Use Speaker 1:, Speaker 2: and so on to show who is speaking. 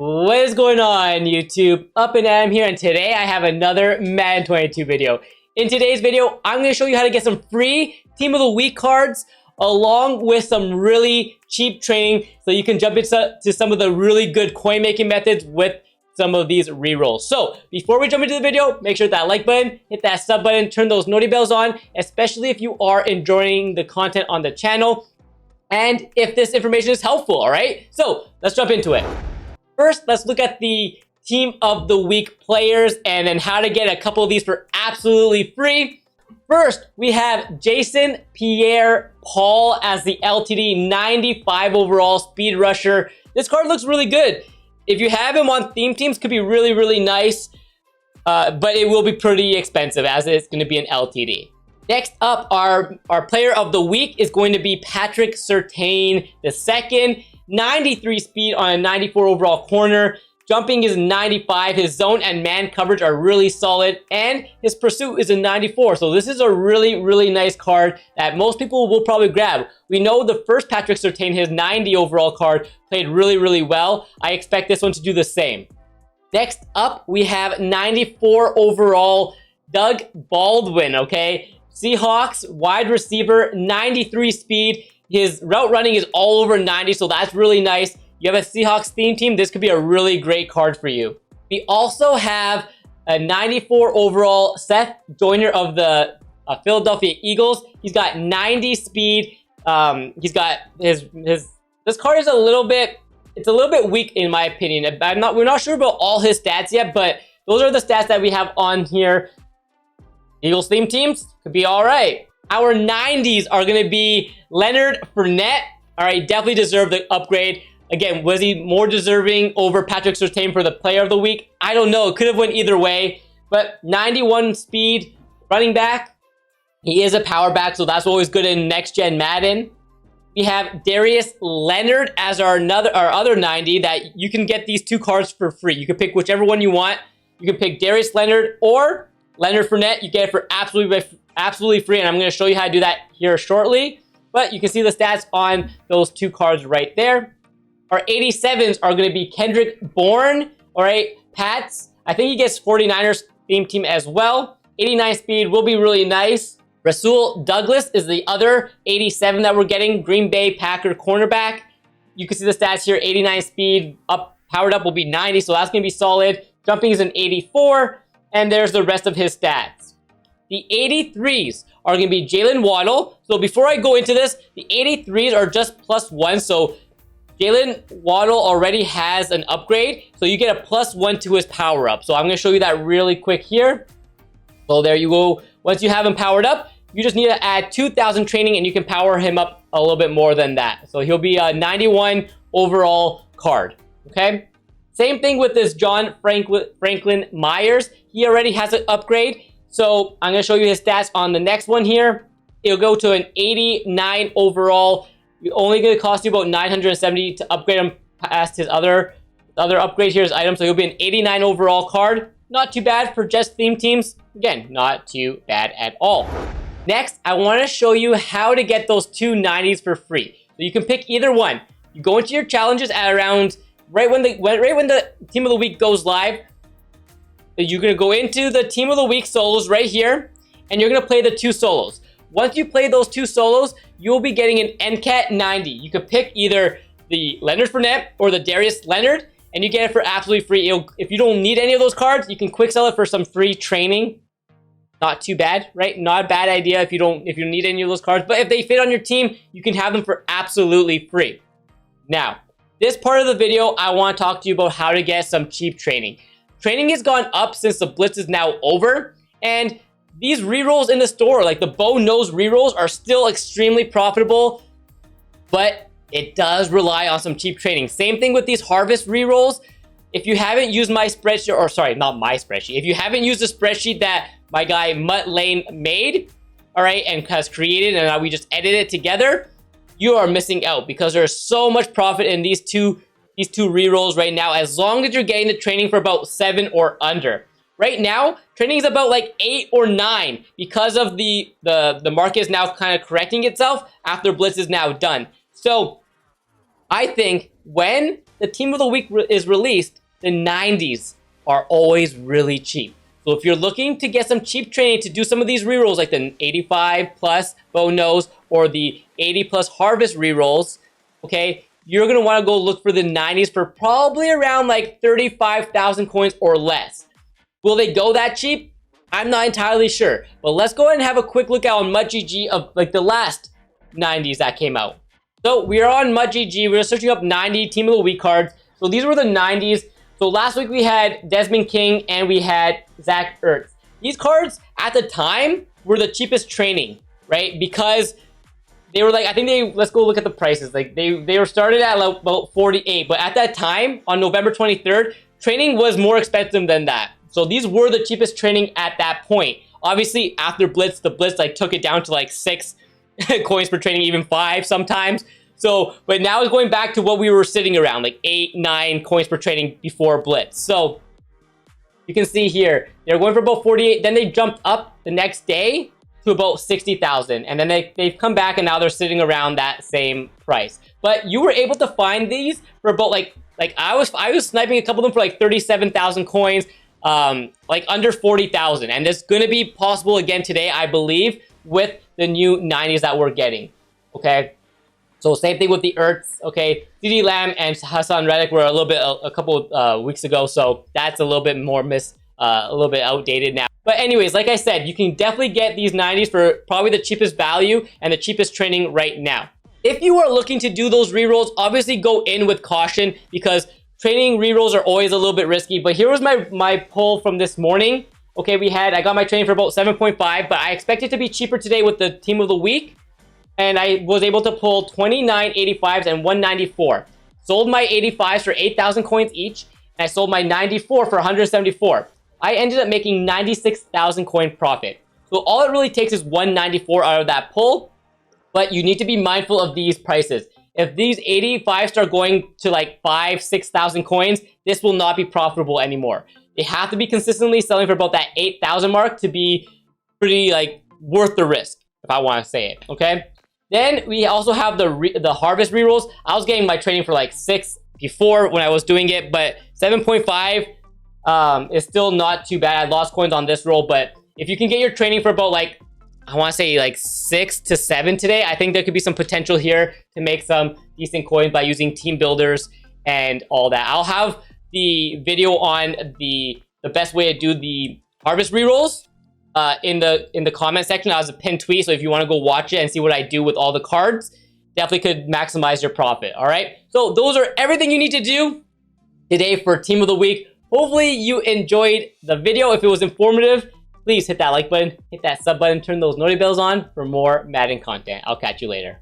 Speaker 1: What is going on, YouTube? Up and Adam here, and today I have another Madden 22 video. In today's video, I'm going to show you how to get some free Team of the Week cards along with some really cheap training so you can jump into some of the really good coin making methods with some of these rerolls. So before we jump into the video, make sure that like button, hit that sub button, turn those noti bells on, especially if you are enjoying the content on the channel and if this information is helpful, all right? So let's jump into it. First, let's look at the Team of the Week players and then how to get a couple of these for absolutely free. First, we have Jason Pierre-Paul as the LTD 95 overall speed rusher. This card looks really good. If you have him on theme teams, could be really, really nice, but it will be pretty expensive as it's going to be an LTD. Next up, our player of the week is going to be Patrick Surtain II. 93 speed on a 94 overall corner. Jumping is 95. His zone and man coverage are really solid. And his pursuit is a 94. So this is a really, really nice card that most people will probably grab. We know the first Patrick Surtain, his 90 overall card, played really, really well. I expect this one to do the same. Next up, we have 94 overall Doug Baldwin, okay? Seahawks, wide receiver, 93 speed. His route running is all over 90, so that's really nice. You have a Seahawks theme team, this could be a really great card for you. We also have a 94 overall Seth Joyner of the Philadelphia Eagles. He's got 90 speed. He's got this card is a little bit weak in my opinion. We're not sure about all his stats yet, but those are the stats that we have on here. Eagles theme teams could be all right. Our 90s are going to be Leonard Fournette. All right, definitely deserved the upgrade. Again, was he more deserving over Patrick Surtain for the player of the week? I don't know. It could have went either way. But 91 speed running back. He is a power back, so that's always good in next-gen Madden. We have Darius Leonard as our other 90 that you can get these two cards for free. You can pick whichever one you want. You can pick Darius Leonard or Leonard Fournette. You get it for absolutely free, and I'm going to show you how to do that here shortly. But you can see the stats on those two cards right there. Our 87s are going to be Kendrick Bourne, all right, Pats. I think he gets 49ers theme team as well. 89 speed will be really nice. Rasul Douglas is the other 87 that we're getting, Green Bay Packer cornerback. You can see the stats here, 89 speed, powered up will be 90, so that's going to be solid. Jumping is an 84, and there's the rest of his stats. The 83s are going to be Jalen Waddle. So before I go into this, the 83s are just +1. So Jalen Waddle already has an upgrade. So you get a +1 to his power up. So I'm going to show you that really quick here. So there you go. Once you have him powered up, you just need to add 2,000 training and you can power him up a little bit more than that. So he'll be a 91 overall card. Okay. Same thing with this John Franklin Myers. He already has an upgrade. So I'm going to show you his stats on the next one here. It'll go to an 89 overall. It's only going to cost you about 970 to upgrade him past his other upgrade. Here's item. So he'll be an 89 overall card. Not too bad for just theme teams. Again, not too bad at all. Next, I want to show you how to get those two 90s for free. So you can pick either one. You go into your challenges at around right when the Team of the Week goes live. You're going to go into the Team of the Week solos right here, and you're going to play the two solos. Once you play those two solos, you'll be getting an NCAT 90. You can pick either the Leonard Fournette or the Darius Leonard, and you get it for absolutely free. If you don't need any of those cards, you can quick sell it for some free training. Not too bad, right? Not a bad idea if you don't need any of those cards. But if they fit on your team, you can have them for absolutely free. Now, this part of the video, I want to talk to you about how to get some cheap training. Training has gone up since the Blitz is now over, and these rerolls in the store, like the bow nose rerolls, are still extremely profitable, but it does rely on some cheap training. Same thing with these harvest rerolls. If you haven't used my spreadsheet, or sorry, not my spreadsheet, if you haven't used the spreadsheet that my guy Mutt Lane made, all right, and has created, and we just edited it together, you are missing out because there's so much profit in these two rerolls right now, as long as you're getting the training for about 7 or under. Right now, training is about like 8 or 9 because of the market is now kind of correcting itself after Blitz is now done. So I think when the team of the week is released, the 90s are always really cheap. So if you're looking to get some cheap training to do some of these rerolls, like the 85 plus bow nose or the 80 plus harvest rerolls, okay, you're gonna want to go look for the 90s for probably around like 35,000 coins or less. Will they go that cheap? I'm not entirely sure, but let's go ahead and have a quick look out on MUTGG of like the last 90s that came out. So we are on MUTGG. We're searching up 90 team of the week cards. So these were the 90s. So last week we had Desmond King and we had Zach Ertz. These cards at the time were the cheapest training, right? Because they were like, I think let's go look at the prices. Like they were started at like about 48, but at that time on November 23rd, training was more expensive than that. So these were the cheapest training at that point. Obviously after Blitz, the Blitz like took it down to like 6 coins per training, even 5 sometimes. So, but now it's going back to what we were sitting around, like 8, 9 coins per training before Blitz. So you can see here, they're going for about 48. Then they jumped up the next day to about 60,000. And then they've come back and now they're sitting around that same price. But you were able to find these for about like I was sniping a couple of them for like 37,000 coins, like under 40,000. And it's going to be possible again today, I believe, with the new 90s that we're getting, okay? So same thing with the Ertz, okay? CeeDee Lamb and Hassan Reddick were a couple weeks ago, so that's a little bit more a little bit outdated now. But anyways, like I said, you can definitely get these 90s for probably the cheapest value and the cheapest training right now. If you are looking to do those rerolls, obviously go in with caution because training rerolls are always a little bit risky. But here was my poll from this morning. Okay, I got my training for about 7.5, but I expect it to be cheaper today with the team of the week. And I was able to pull 29 85s and 194. Sold my 85s for 8,000 coins each, and I sold my 94 for 174. I ended up making 96,000 coin profit. So all it really takes is 194 out of that pull, but you need to be mindful of these prices. If these 85s start going to like 5,000, 6,000 coins, this will not be profitable anymore. They have to be consistently selling for about that 8,000 mark to be pretty like worth the risk, if I want to say it, okay? Then we also have the harvest rerolls. I was getting my training for like 6 before when I was doing it, but 7.5 is still not too bad. I lost coins on this roll, but if you can get your training for about like, I want to say like 6 to 7 today, I think there could be some potential here to make some decent coins by using team builders and all that. I'll have the video on the best way to do the harvest rerolls in the comment section as a pinned tweet. So if you want to go watch it and see what I do with all the cards, definitely could maximize your profit. All right. So those are everything you need to do today for team of the week. Hopefully you enjoyed the video. If it was informative, please hit that like button, hit that sub button, turn those notifications bells on for more Madden content. I'll catch you later.